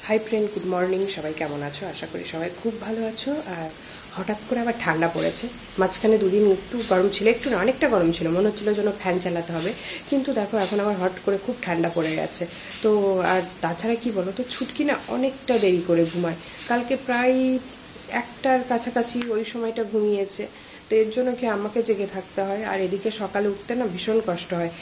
Hi friend, good morning. সবাই কেমন আছো? আশা করি সবাই খুব ভালো আছো। আর হঠাৎ করে আবার ঠান্ডা পড়েছে। মাঝখানে দুদিন একটু গরম ছিল, একটু না অনেকটা গরম ছিল, মনে হচ্ছিলো যেন ফ্যান চালাতে হবে। কিন্তু দেখো এখন আবার হট করে খুব ঠান্ডা পড়ে গেছে। তো আর তাছাড়া কি বলো তো, ছুটকি না অনেকটা দেরি করে ঘুমায়। কালকে প্রায় 1টার কাছাকাছি ওই সময়টা ঘুমিয়েছে। তো এর জন্য কি আমাকে জেগে থাকতে হয়, আর এদিকে সকালে উঠতে না ভীষণ কষ্ট হয়।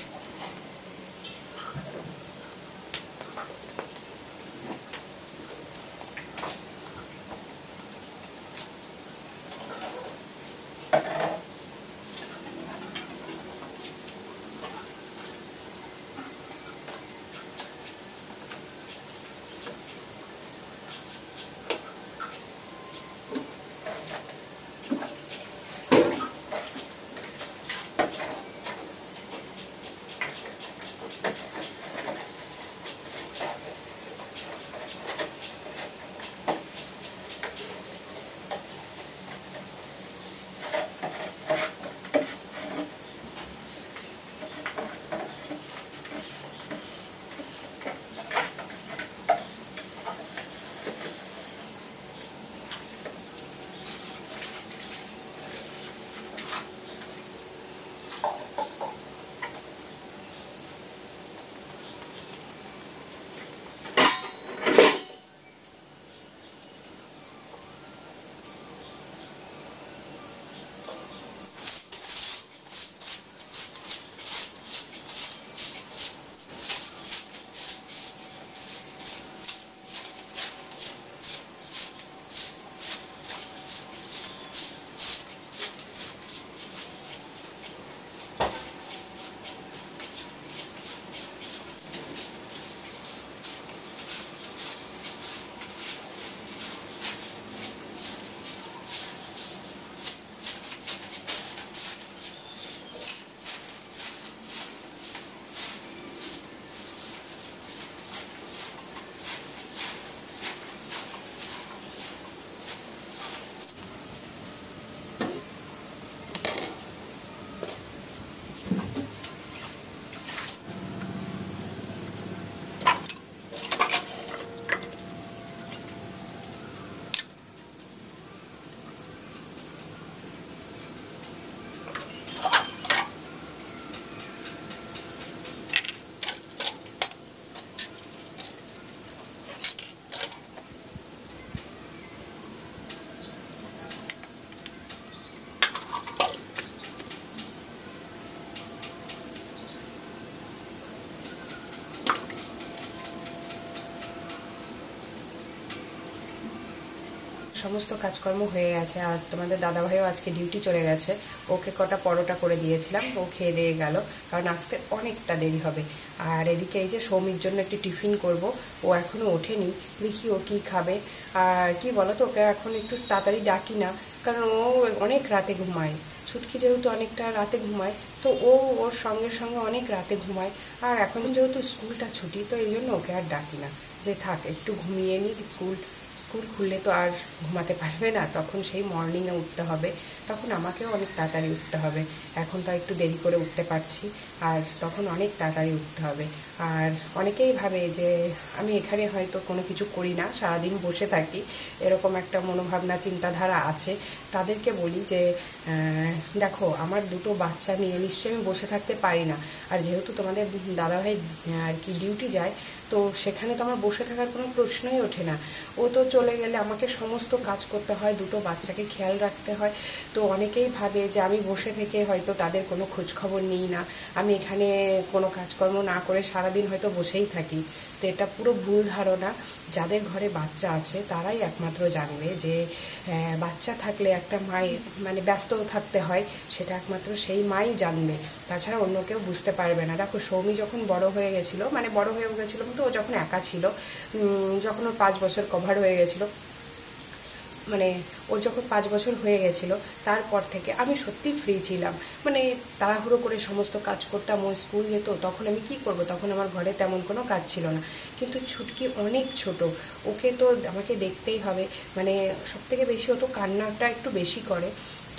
সমস্ত কাজকর্ম হয়ে গেছে, আর তোমাদের দাদাভাইও আজকে ডিউটি চলে গেছে। ওকে কটা পরোটা করে দিয়েছিলাম, ও খেয়ে দিয়ে গেল, কারণ আসতে অনেকটা দেরি হবে। আর এদিকে এই যে সৌমির জন্য একটি টিফিন করব, ও এখনও ওঠেনি, দেখি ও কী খাবে। আর কি বলো তো, ওকে এখন একটু তাড়াতাড়ি ডাকি না, কারণ ও অনেক রাতে ঘুমায়। ছুটকি যেহেতু অনেকটা রাতে ঘুমায়, তো ও ওর সঙ্গে সঙ্গে অনেক রাতে ঘুমায়। আর এখন যেহেতু স্কুলটা ছুটি, তো এই জন্য ওকে আর ডাকি না, যে থাক একটু ঘুমিয়ে নিই। স্কুল স্কুল খুললে তো আর ঘুমাতে পারবে না, তখন সেই মর্নিংয়ে উঠতে হবে, তখন আমাকেও অনেক তাড়াতাড়ি উঠতে হবে। এখন তো একটু দেরি করে উঠতে পারছি, আর তখন অনেক তাড়াতাড়ি উঠতে হবে। আর অনেকেই ভাবে যে আমি এখানে হয়তো কোনো কিছু করি না, সারাদিন বসে থাকি, এরকম একটা মনোভাবনা চিন্তাধারা আছে। তাদেরকে বলি যে দেখো, আমার দুটো বাচ্চা নিয়ে নিশ্চয়ই আমি বসে থাকতে পারি না। আর যেহেতু তোমাদের দাদাভাই আর কি ডিউটি যায়, তো সেখানে তো আমার বসে থাকার কোনো প্রশ্নই ওঠে না। ও তো চলে গেলে আমাকে সমস্ত কাজ করতে হয়, দুটো বাচ্চাকে খেয়াল রাখতে হয়। তো অনেকেই ভাবে যে আমি বসে থেকে হয়তো তাদের কোনো খোঁজখবর নিই না, আমি এখানে কোনো কাজকর্ম না করে সারাদিন হয়তো বসেই থাকি। তো এটা পুরো ভুল ধারণা। যাদের ঘরে বাচ্চা আছে তারাই একমাত্র জানবে যে বাচ্চা থাকলে একটা মায়ের মানে ব্যস্ত থাকতে হয়, সেটা একমাত্র সেই মাই জানবে, তাছাড়া অন্য কেউ বুঝতে পারবে না। দেখো, সৌমি যখন বড় হয়ে গেছিলো, মানে বড় হয়ে গেছিলো কিন্তু ও যখন একা ছিল, যখন ওর 5 বছর কভার হয়ে গেছিলো, মানে ওর যখন 5 বছর হয়ে গেছিলো, তারপর থেকে আমি সত্যি ফ্রি ছিলাম। মানে তাড়াহুড়ো করে সমস্ত কাজ করতাম, ও স্কুল যেত, তখন আমি কি করব, তখন আমার ঘরে তেমন কোনো কাজ ছিল না। কিন্তু ছুটকি অনেক ছোট, ওকে তো আমাকে দেখতেই হবে। মানে সবথেকে বেশি ও তো কান্নাটা একটু বেশি করে,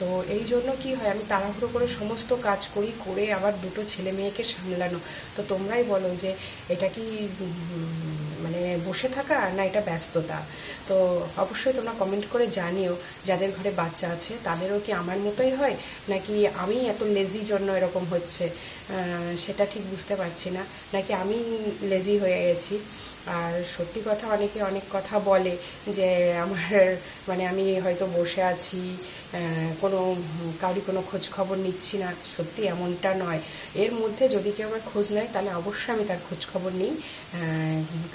তো এই জন্য কি হয়, আমি তাড়াহুড়ো করে সমস্ত কাজ করি, করে আবার দুটো ছেলে মেয়েকে সামলানো। তো তোমরাই বলো যে এটা কি মানে বসে থাকা না এটা ব্যস্ততা? তো অবশ্যই তোমরা কমেন্ট করে জানিও, যাদের ঘরে বাচ্চা আছে তাদেরও কি আমার মতোই হয়, নাকি আমি এত লেজি জন্য এরকম হচ্ছে, সেটা ঠিক বুঝতে পারছি না, নাকি আমি লেজি হয়ে গেছি। আর সত্যি কথা, অনেকে অনেক কথা বলে যে আমার মানে আমি হয়তো বসে আছি, কোনো কাউরি কোনো খোঁজ খবর নিচ্ছি না। সত্যি এমনটা নয়। এর মধ্যে যদি কেউ আমার খোঁজ নেয় তাহলে অবশ্যই আমি তার খোঁজ খবর নিই,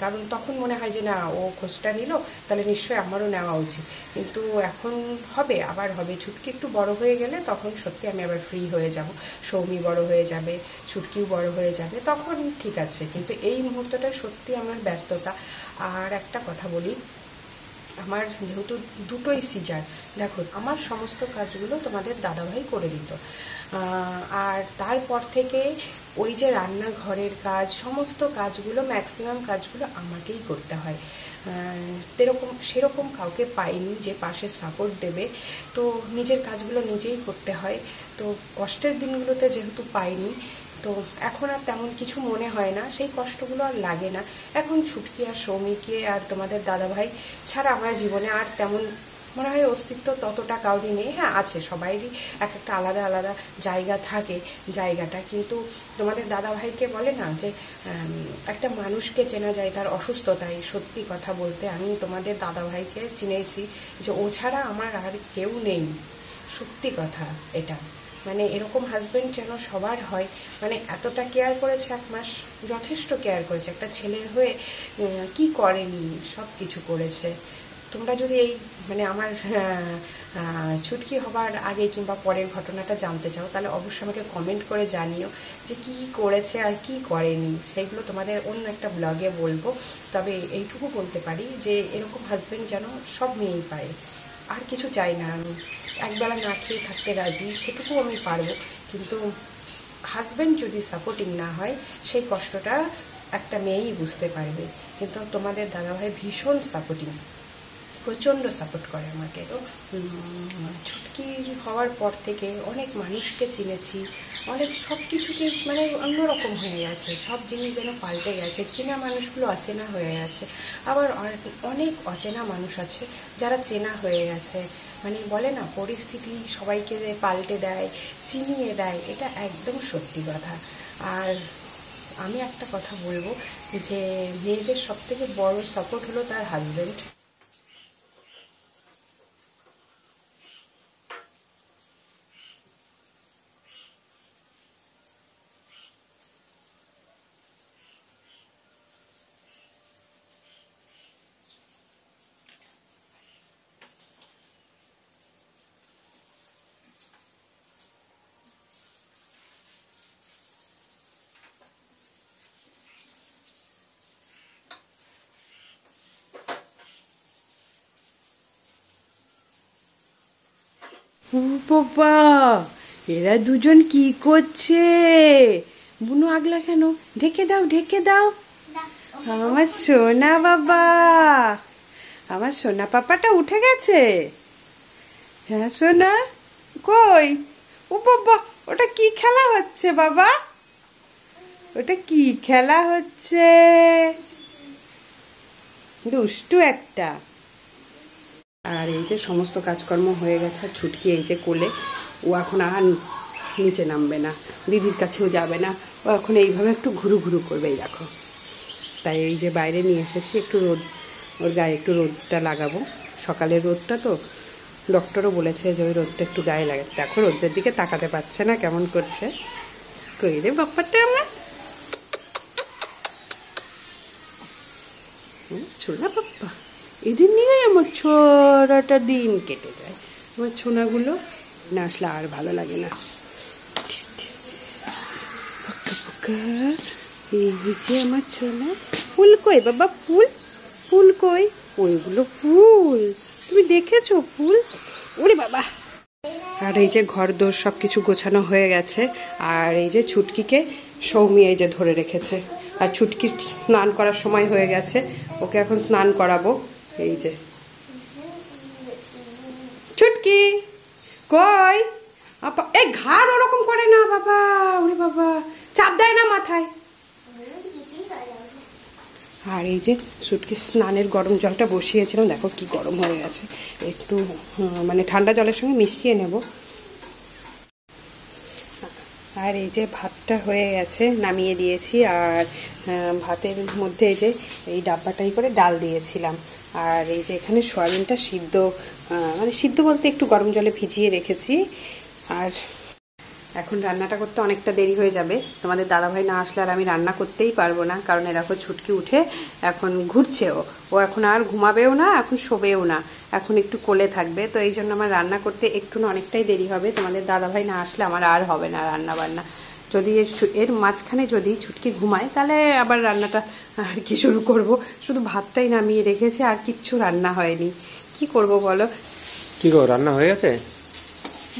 কারণ তখন মনে হয় যে না, ও খোঁজটা নিল, তাহলে নিশ্চয়ই আমারও নেওয়া উচিত। কিন্তু এখন হবে, আবার হবে। ছুটকি একটু বড় হয়ে গেলে তখন সত্যি আমি আবার ফ্রি হয়ে যাব, সৌমি বড় হয়ে যাবে, ছুটকিও বড় হয়ে যাবে, তখন ঠিক আছে। কিন্তু এই মুহূর্তটা সত্যি আমার ব্যস্ততা। আর একটা কথা বলি, আমার যেহেতু দুটোই সিজার, দেখো আমার সমস্ত কাজগুলো তোমাদের দাদাভাই করে দিত, আর তারপর থেকে ওই যে রান্নাঘরের কাজ, সমস্ত কাজগুলো, ম্যাক্সিমাম কাজগুলো আমাকেই করতে হয়। সেরকম কাউকে পাইনি যে পাশে সাপোর্ট দেবে, তো নিজের কাজগুলো নিজেই করতে হয়। তো কষ্টের দিনগুলোতে যেহেতু পাইনি, তো এখন আর তেমন কিছু মনে হয় না, সেই কষ্টগুলো আর লাগে না। এখন ছুটকি আর সৌমিকে আর তোমাদের দাদাভাই ছাড়া আমার জীবনে আর তেমন মনে হয় অস্তিত্ব ততটা কাউরি নেই। হ্যাঁ আছে, সবাইরই এক একটা আলাদা আলাদা জায়গা থাকে, জায়গাটা কিন্তু তোমাদের দাদাভাইকে বলে না যে একটা মানুষকে চেনা যায় তার অসুস্থতায়। সত্যি কথা বলতে আমি তোমাদের দাদাভাইকে চিনেছি যে ও ছাড়া আমার আর কেউ নেই, সত্যি কথা এটা। মানে এরকম হাজব্যান্ড যেন সবার হয়, মানে এতটা কেয়ার করেছে, 1 মাস যথেষ্ট কেয়ার করেছে। একটা ছেলে হয়ে কি করেনি, সব কিছু করেছে। তোমরা যদি এই মানে আমার ছুটকি হবার আগে কিংবা পরের ঘটনাটা জানতে চাও, তাহলে অবশ্যই আমাকে কমেন্ট করে জানিও যে কি করেছে আর কি করেনি। সেইগুলো তোমাদের অন্য একটা ব্লগে বলবো। তবে এইটুকু বলতে পারি যে এরকম হাজব্যান্ড যেন সব মেয়েই পায়। আর কিছু চাই না আমি, একবেলা না খেয়ে থাকতে রাজি, সেটুকু আমি পারবো। কিন্তু হাজব্যান্ড যদি সাপোর্টিং না হয়, সেই কষ্টটা একটা মেয়েই বুঝতে পারবে। কিন্তু তোমাদের দাদাভাই ভীষণ সাপোর্টিং, প্রচণ্ড সাপোর্ট করে আমাকে। তো ছুটকির হওয়ার পর থেকে অনেক মানুষকে চিনেছি, অনেক সব কিছুকে মানে অন্যরকম হয়ে গেছে, সব জিনিস যেন পাল্টে গেছে। চেনা মানুষগুলো অচেনা হয়ে গেছে, আবার অনেক অচেনা মানুষ আছে যারা চেনা হয়ে গেছে। মানে বলে না, পরিস্থিতি সবাইকে পাল্টে দেয়, চিনিয়ে দেয়, এটা একদম সত্যি কথা। আর আমি একটা কথা বলবো যে মেয়েদের সবথেকে বড় সাপোর্ট হলো তার হাজব্যান্ড। ও বাবা, এরা দুজন কি করছে? বুনু আগলা কেন? ঢেকে দাও, ঢেকে দাও। আমার সোনা বাবা, আমার সোনা পাপাটা উঠে গেছে। হ্যাঁ সোনা, কই? ও বাবা, ওটা কি খেলা হচ্ছে বাবা? ওটা কি খেলা হচ্ছে? দুষ্টু একটা। আর এই যে সমস্ত কাজকর্ম হয়ে গেছে, আর ছুটকি এই যে কোলে, ও এখন আর নিচে নামবে না, দিদির কাছেও যাবে না, ও এখন এইভাবে একটু ঘুরু ঘুরু করবে। এই দেখো, তাই এই যে বাইরে নিয়ে এসেছি, একটু রোদ, ওর গায়ে একটু রোদটা লাগাবো। সকালের রোদটা তো, ডক্টরও বলেছে যে ওই রোদটা একটু গায়ে লাগাতে। দেখো রোদের দিকে তাকাতে পারছে না, কেমন করছে। কই রে বাপ্পাটা আমার ছোনা বাপ্পা, এদের নিয়েই আমার ছোড়াটা দিন কেটে যায়। আমার ছোনাগুলো না আসলে আর ভালো লাগে না। এই যে আমার ছোনা, ফুল কই বাবা? ফুল, ফুল কই? ওইগুলো ফুল, তুমি দেখেছো ফুল? ওরে বাবা। আর এই যে ঘর দোর সব কিছু গোছানো হয়ে গেছে। আর এই যে ছুটকিকে সৌমি এই যে ধরে রেখেছে। আর ছুটকির স্নান করার সময় হয়ে গেছে, ওকে এখন স্নান করাবো। এই যে ছুটকি, কই আপা, এই ঘাড় ওরকম করে না বাবা, ওরে বাবা, চাপ দেয় না মাথায়। আর এই যে সুটকি স্নানের গরম জলটা বসিয়েছিলাম, দেখো কি গরম হয়ে গেছে। একটু মানে ঠান্ডা জলের সঙ্গে মিশিয়ে নেব। আর এই যে ভাতটা হয়ে গেছে, নামিয়ে দিয়েছি। আর ভাতের মধ্যে এই যে এই ডাব্বাটাই করে ডাল দিয়েছিলাম। আর এই যে এখানে সয়াবিনটা সিদ্ধ, মানে সিদ্ধ বলতে একটু গরম জলে ভিজিয়ে রেখেছি। আর এখন রান্নাটা করতে অনেকটা দেরি হয়ে যাবে, তোমাদের দাদাভাই না আসলে আর আমি রান্না করতেই পারবো না। কারণ দেখো ছুটকি উঠে এখন ঘুরছেও, ও এখন আর ঘুমাবেও না, এখন শোবেও না, এখন একটু কোলে থাকবে। তো এই জন্য আমার রান্না করতে একটু না অনেকটাই দেরি হবে। তোমাদের দাদাভাই না আসলে আমার আর হবে না রান্না বান্না। যদি এর মাঝখানে যদি ছুটকি ঘুমায় তাহলে আবার রান্নাটা আর কি শুরু করব। শুধু ভাতটাই নামিয়ে রেখেছি, আর কিচ্ছু রান্না হয়নি। কি করব বলো? কি গো, রান্না হয়ে গেছে?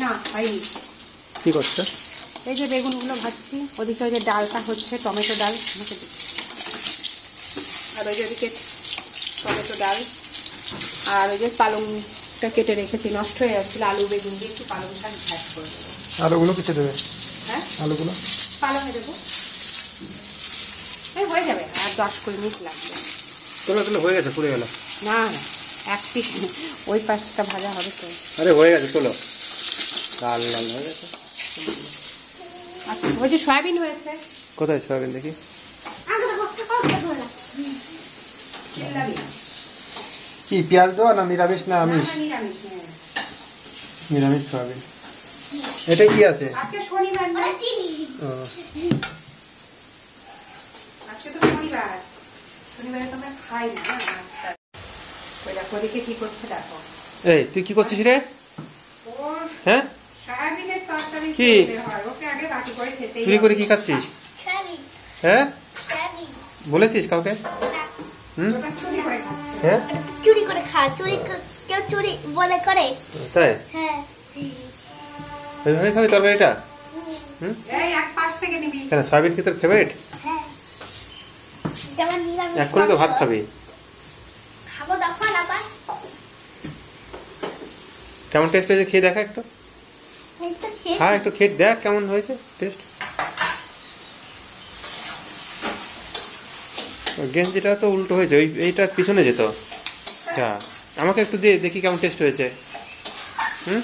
না হয়নি। কি করছো? এই যে বেগুনগুলো ভাজছি, ওদিকে ওই যে ডালটা হচ্ছে, টমেটো ডাল, আর ওই যে ওদিকে টমেটো ডাল। আর ওই যে পালংটা কেটে রেখেছি, নষ্ট হয়ে যাচ্ছিল, আলু বেগুন দিয়ে একটু পালং শাক ভাজ করে দেবো। আলুগুলো কেটে দেবে? হ্যাঁ, আলুগুলো পালংয়ে দেবো। এই হয়ে যাবে, আর 10-20 মিনিট লাগবে। তোলো হয়ে গেছে, পুড়ে গেল। না না, এক পিস ওই পাশটা ভাজা হবে তো। আরে হয়ে গেছে, তোলো। লাল লাল হয়ে গেছে। আচ্ছা, ওই যে সয়াবিন হয়েছে। কোথায় সয়াবিন দেখি? কি পেঁয়াজ দেওয়া না নিরামিষ? না আমিষ? নিরামিষ সয়াবিন। এটা কি আছে? আজকে শনিবার না? আজকে তো শনিবার, শনিবারে তো আমরা খাই না মাছটা। ওই দেখো ওদিকে কি করছে দেখো। এই তুই কি করছিস রে? হ্যাঁ, সয়াবিনের তরকারি কি হয়, ওকে আগে বাটি করে খেতেই চুরি করে কি খাচ্ছিস? হ্যাঁ, বলেছিস কাউকে? হুম, চুরি করে খাচ্ছে। হ্যাঁ, চুরি করে খা, কেউ চুরি বলে করে। তাই? হ্যাঁ, এইভাবে খাবি তরকারিটা? হুম, এই এক পাশ থেকে নিবি। কেন, সয়াবিন কি তোর ফেভারিট? হ্যাঁ, যেমন নিরামিষ এক করে তো ভাত খাবি। খাবো তখন আবার। কেমন টেস্ট হয়েছে খেয়ে দেখা একটু। এই তো খেয়ে হ্যাঁ, একটু খেয়ে দেখ কেমন হয়েছে টেস্ট। গেঞ্জিটা তো উল্টো হয়েছে, এইটা পিছনে যেত। যা, আমাকে একটু দিয়ে দেখি কেমন টেস্ট হয়েছে। হুম,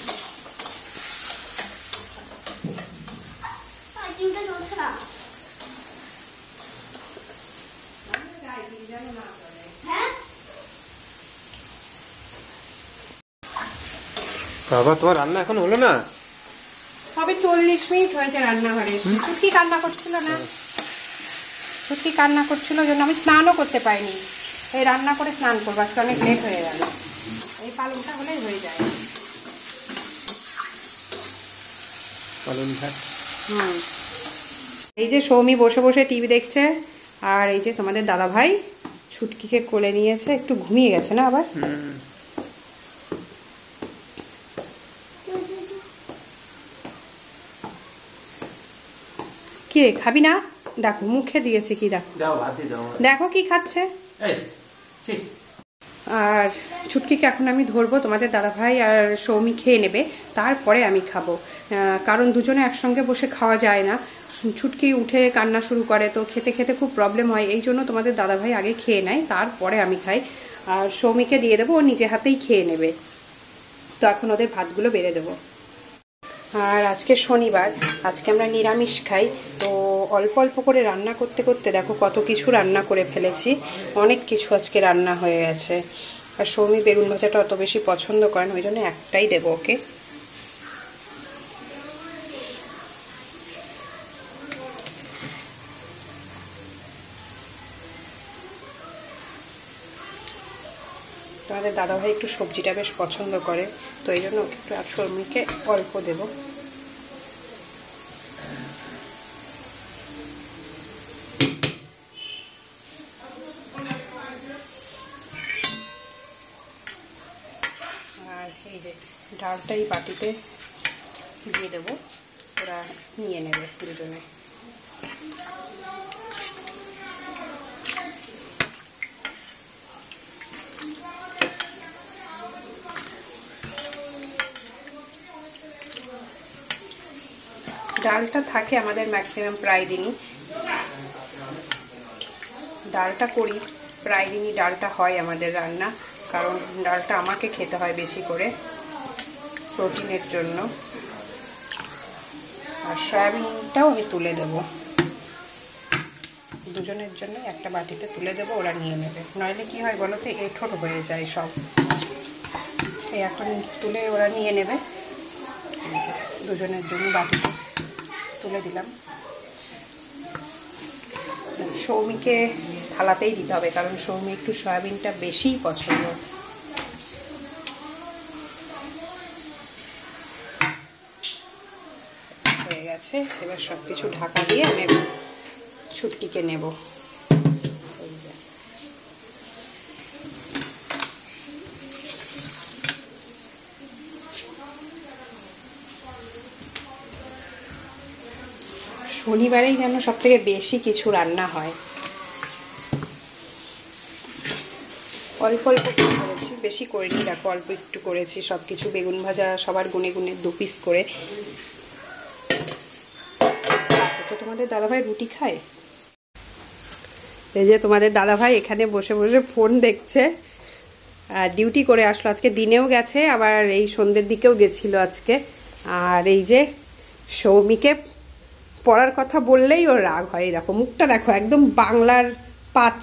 ডিমটা চলছে না। হ্যাঁ, বাবা তোমার রান্না এখন হলো না? হবে 40 মিনিট হয়েছে রান্নাঘরে। ছুটকি কান্না করছিল না, ছুটকি কান্না করছিল জন্য আমি স্নানও করতে পারিনি। এই রান্না করে স্নান করবো, আজকে অনেক লেট হয়ে গেল। এই পালংটা হলেই হয়ে যায়। পালং ভাত। এই যে সৌমি বসে বসে টিভি দেখছে, আর এই যে তোমাদের দাদা ভাই ছুটকিকে কোলে নিয়েছে, একটু ঘুমিয়ে গেছে না আবার। কি রে, খাবি না? দেখো মুখে দিয়েছে কি, দেখো দেখো কি খাচ্ছে। আর ছুটকিকে এখন আমি ধরবো, তোমাদের দাদাভাই আর সৌমি খেয়ে নেবে, তারপরে আমি খাবো। কারণ দুজনে একসঙ্গে বসে খাওয়া যায় না, ছুটকি উঠে কান্না শুরু করে, তো খেতে খেতে খুব প্রবলেম হয়। এই জন্য তোমাদের দাদাভাই আগে খেয়ে নেয়, তারপরে আমি খাই। আর সৌমিকে দিয়ে দেবো, ও নিজে হাতেই খেয়ে নেবে। তো এখন ওদের ভাতগুলো বেড়ে দেবো। আর আজকে শনিবার, আজকে আমরা নিরামিষ খাই। তো অল্প অল্প করে রান্না করতে করতে দেখো কত কিছু রান্না করে ফেলেছি, অনেক কিছু আজকে রান্না হয়ে গেছে। আর সৌমি বেগুন ভাজাটা অত বেশি পছন্দ করেন, ওই জন্য একটাই দেবো ওকে। তোমাদের দাদাভাই একটু সবজিটা বেশ পছন্দ করে, তো এই জন্য ওকে একটু আর সৌমিকে অল্প দেবো। আর এই যে ডালটাই বাটিতে দিয়ে দেবো, ওরা নিয়ে নেবে দুজনে। ডালটা থাকে আমাদের ম্যাক্সিমাম প্রায় দিনই, ডালটা করি প্রায় দিনই, ডালটা হয় আমাদের রান্না, কারণ ডালটা আমাকে খেতে হয় বেশি করে প্রোটিনের জন্য। আর সয়াবিনটাও আমি তুলে দেব, দুজনের জন্য একটা বাটিতে তুলে দেব, ওরা নিয়ে নেবে, নইলে কি হয় বলো তো, এঁঠোট হয়ে যায় সব। এই এখন তুলে ওরা নিয়ে নেবে, দুজনের জন্য বাটিতে তুলে দিলাম। সৌমিকে থালাতেই দিতে হবে, কারণ সৌমি একটু সয়াবিনটা বেশিই পছন্দ। হয়ে গেছে, এবার সব কিছু ঢাকা দিয়ে আমি ছুটকিকে নেব। শনিবারেই যেন সব থেকে বেশি কিছু রান্না হয়, অল্প অল্প করেছি, বেশি করিনি, দেখো অল্প একটু করেছি। সব কিছু বেগুন ভাজা সবার গুনে গুনে 2 পিস করে। তো তোমাদের দাদাভাই রুটি খায়, এই যে তোমাদের দাদাভাই এখানে বসে বসে ফোন দেখছে, আর ডিউটি করে আসলো আজকে, দিনেও গেছে আবার এই সন্ধ্যের দিকেও গেছিল আজকে। আর এই যে সৌমিকে পড়ার কথা বললেই ওর রাগ হয়, দেখো মুখটা দেখো, একদম বাংলার 5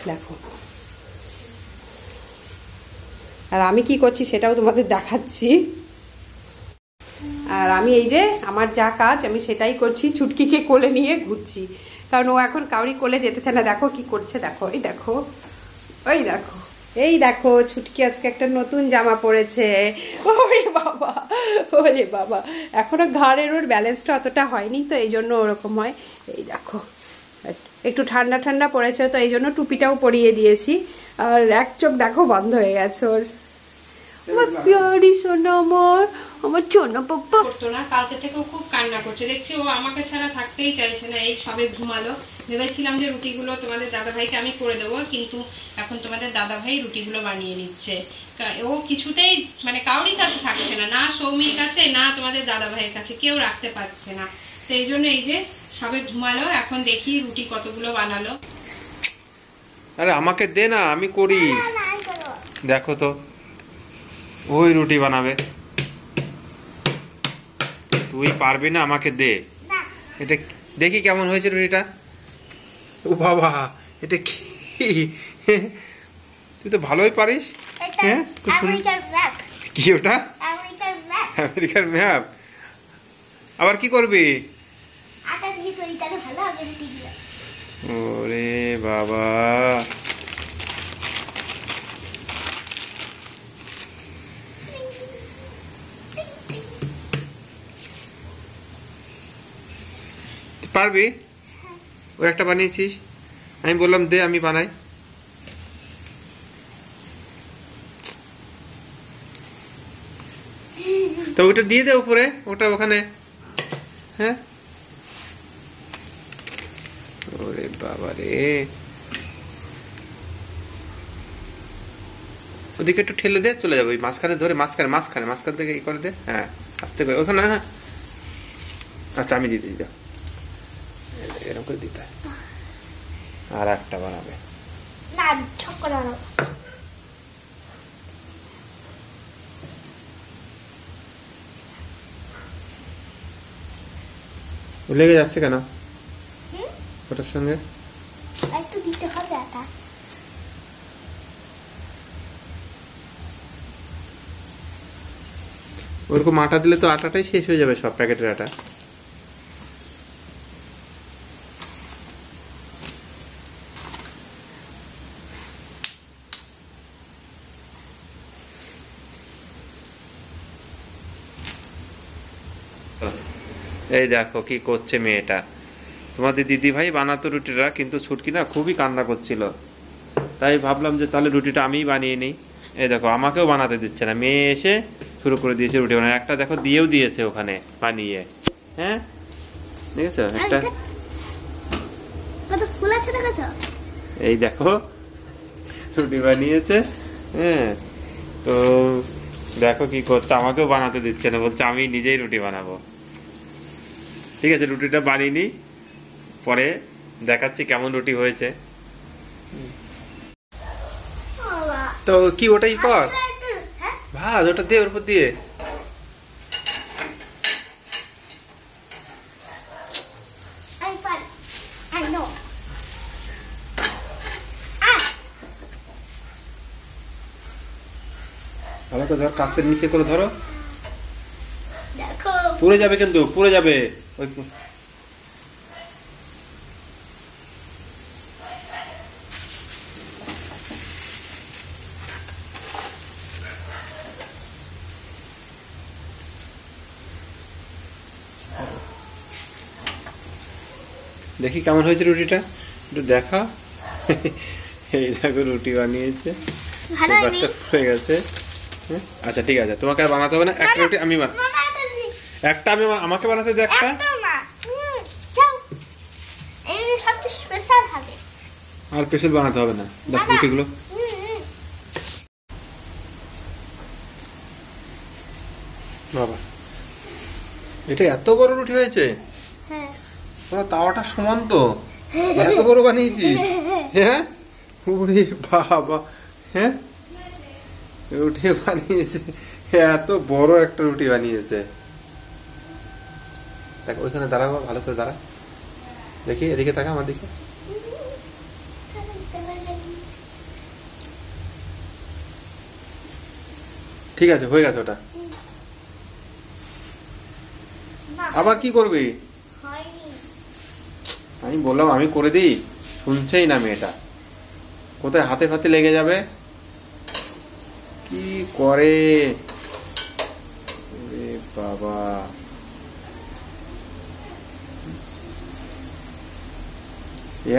দেখো। আর আমি কি করছি সেটাও তোমাদের দেখাচ্ছি। আর আমি এই যে আমার যা কাজ আমি সেটাই করছি, ছুটকিকে কোলে নিয়ে ঘুরছি, কারণ ও এখন কাউরি কোলে যেতে চায় না। দেখো কি করছে, দেখো এই দেখো, ওই দেখো, এই দেখো ছুটকি আজকে একটা নতুন জামা পরেছে। ওরে বাবা, ওরে বাবা, এখনো ঘাড়ের ওর ব্যালেন্সটা অতটা হয়নি, তো এই জন্য ওরকম হয়। এই দেখো একটু ঠান্ডা ঠান্ডা পড়েছে, তো এই জন্য টুপিটাও পরিয়ে দিয়েছি। আর এক চোখ দেখো বন্ধ হয়ে গেছে ওর। আমার পিয়ারি সোনা, আমার সোনা পাপ্পা করতো না, কালকে থেকেও খুব কান্না করছে, দেখছি ও আমাকে ছাড়া থাকতেই চাইছে না। এই সবে ঘুমালো, ভেবেছিলাম যে রুটিগুলো তোমাদের দাদাভাইকে আমি করে দেবো, কিন্তু এখন তোমাদের দাদাভাই রুটিগুলো বানিয়ে নিচ্ছে। ও কিছুতেই মানে কাউরি কাছে থাকছে না, না সৌমির কাছে না তোমাদের দাদাভাইয়ের কাছে, কেউ রাখতে পারছে না। তো এই জন্য এই যে সবে ঘুমালো, এখন দেখি রুটি কতগুলো বানালো। আরে আমাকে দে না, আমি করি। দেখো তো ওই রুটি বানাবে, তুই পারবি না, আমাকে দে। এটা দেখি কেমন হয়েছে রুটিটা। ও বাবা, এটা কি? তুই তো ভালোই পারিস। হ্যাঁ, কি ওটা? আমেরিকার ম্যাপ। আবার কি করবি? ওরে বাবা, পারবি? ও একটা বানিয়েছিস, আমি বললাম দে আমি বানাই। তো ওটা দিয়ে দে উপরে, ওটা ওখানে। হ্যাঁ, ওরে বাবা রে, ওদিকে একটু ঠেলে দে, চলে যাবে ওই মাঝখানে ধরে, মাঝখানে মাঝখানে মাঝখান থেকে ই করে দে। হ্যাঁ, আস্তে করে ওখানে। হ্যাঁ, আচ্ছা আমি দিয়ে দিই, এরকম করে দিতে। আর একটা বানাবে না, ছক্কা বানাবো। লেগে যাচ্ছে কেন ওটার সঙ্গে? একটু দিতে হবে আটা। ওরকম আটা দিলে তো আটাটাই শেষ হয়ে যাবে, সব প্যাকেটের আটা। এই দেখো কি করছে মেয়েটা। তোমাদের দিদি ভাই বানাতো রুটিটা, কিন্তু ছুটকি না খুবই কান্না করছিল, তাই ভাবলাম যে তাহলে রুটিটা আমিই বানিয়ে নিই। এই দেখো আমাকেও বানাতে দিচ্ছে না, মেয়ে এসে শুরু করে দিয়েছে রুটি বানানো। একটা দেখো দিয়েও দিয়েছে ওখানে বানিয়ে। হ্যাঁ, দেখেছো একটা? কত ফুল আছে দেখেছো? এই দেখো রুটি বানিয়েছে। হ্যাঁ, তো দেখো কি করছে, আমাকেও বানাতে দিচ্ছে না, বলছে আমি নিজেই রুটি বানাবো। ঠিক আছে, রুটিটা বানিয়ে নিই, পরে দেখাচ্ছি কেমন রুটি হয়েছে। বাবা তো কি ওটাই কর, আচ্ছা, হ্যাঁ ভাত ওটা দিয়ে ওর উপর দিয়ে। আমি পারি আই নো ভালো করে ধর, কাছের নিচে করে ধরো, দেখো পুড়ে যাবে কিন্তু, পুড়ে যাবে। ওই দেখি কেমন হয়েছে রুটিটা, একটু দেখা। এই দেখো রুটি বানিয়েছে, ভালো হয়নি এপাশটা ফুলে গেছে। হ্যাঁ? আচ্ছা ঠিক আছে, তোমাকে আর বানাতে হবে না, একটা রুটি আমি মামা এটা দি একটা আমি আমাকে বানাতে দে একটা। একটা না যাও এই সবচেয়ে স্পেশাল হবে আর স্পেশাল বানাতে হবে না, দেখ বাবা। রুটিগুলো। বাবা, এটা এত বড় রুটি হয়েছে, হ্যাঁ তোরা তাওয়াটা সমান তো, এত বড় বানিয়েছিস। হ্যাঁ, ওরে বাবা, হ্যাঁ রুটি বানিয়েছে, এত বড় একটা রুটি বানিয়েছে। দেখ ওইখানে দাঁড়াবো, ভালো করে দাঁড়া, দেখি এদিকে তাকা আমার দিকে। ঠিক আছে, হয়ে গেছে ওটা। আবার কি করবি? হয়নি আমি বললাম আমি করে দিই, শুনছেই না মেয়েটা, কোথায় হাতে ফাতে লেগে যাবে, কি করে ওরে বাবা।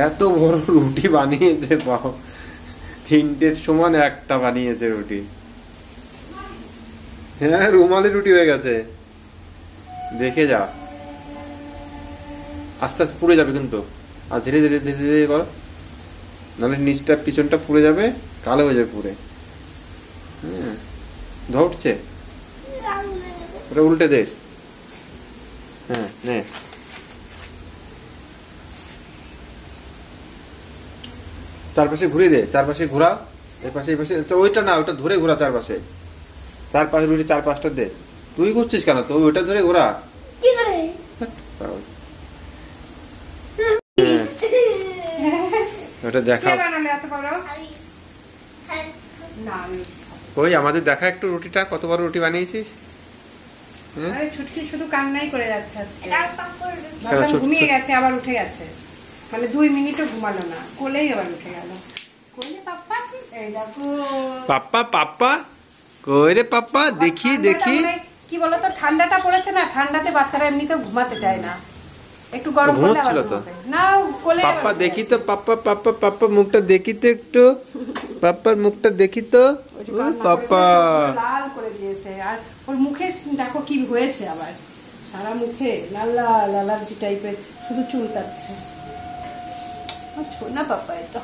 এত বড় রুটি বানিয়েছে, বাবা, 3টের সমান একটা বানিয়েছে রুটি। হ্যাঁ, রুমালি রুটি হয়ে গেছে, দেখে যা, আস্তে আস্তে পুড়ে যাবে কিন্তু, আর ধীরে ধীরে ধীরে ধীরে কর, নাহলে নিচটা পিছনটা পুড়ে যাবে, কালো হয়ে যাবে পুড়ে। হ্যাঁ, ধরছে, ওটা উল্টে দে। হ্যাঁ নে, চারপাশে ঘুরিয়ে দে, চারপাশে ঘোরা, এই পাশে এই পাশে, তো ওইটা না, ওটা ধরে ঘোরা চারপাশে, চারপাশে রুটি 4-5টা দে। তুই করছিস কেন, তো ওইটা ধরে ঘোরা। কি করে ওটা দেখা, কে বানালে এত বড়? হ্যাঁ না আমি ওই আমাদের দেখা একটু রুটিটা, কত বড় রুটি বানিয়েছিস। হ্যাঁ, আরে ছুটকি শুধু কান্নাই করে যাচ্ছে আজকে। এটা পাপড় ভাবলাম ছোট- ঘুমিয়ে ছোট- গেছে, আবার উঠে গেছে, মানে 2 মিনিটও ঘুমালো না, কোলেই আবার উঠে গেল। কোলে পাপ্পা, এই দেখো পাপ্পা পাপ্পা, কই রে পাপ্পা, দেখি ঠান্ডাটা দেখি। মনে হয়- কি বলতো, ঠান্ডাটা পড়েছে না, ঠান্ডাতে বাচ্চারা এমনিতেও ঘুমাতে চায় না, একটু গরম করলে আবার ঘুমোচ্ছিল তো। ঘুমাবে। না কোলে আবার পাপ্পা উঠে দেখি গেছে। তো, পাপ্পা পাপ্পা পাপ্পা মুখটা দেখি তো একটু, পাপ্পার মুখটা দেখি তো। ওই যে ও কান্না করে পাপ্পা, করে পুরো লাল করে দিয়েছে, আর ওর মুখে দেখো কি হয়েছে, আবার সারা মুখে লাল লাল অ্যালার্জি টাইপের, শুধু চুলকাচ্ছে। ছোট না পাপ্পা, এটা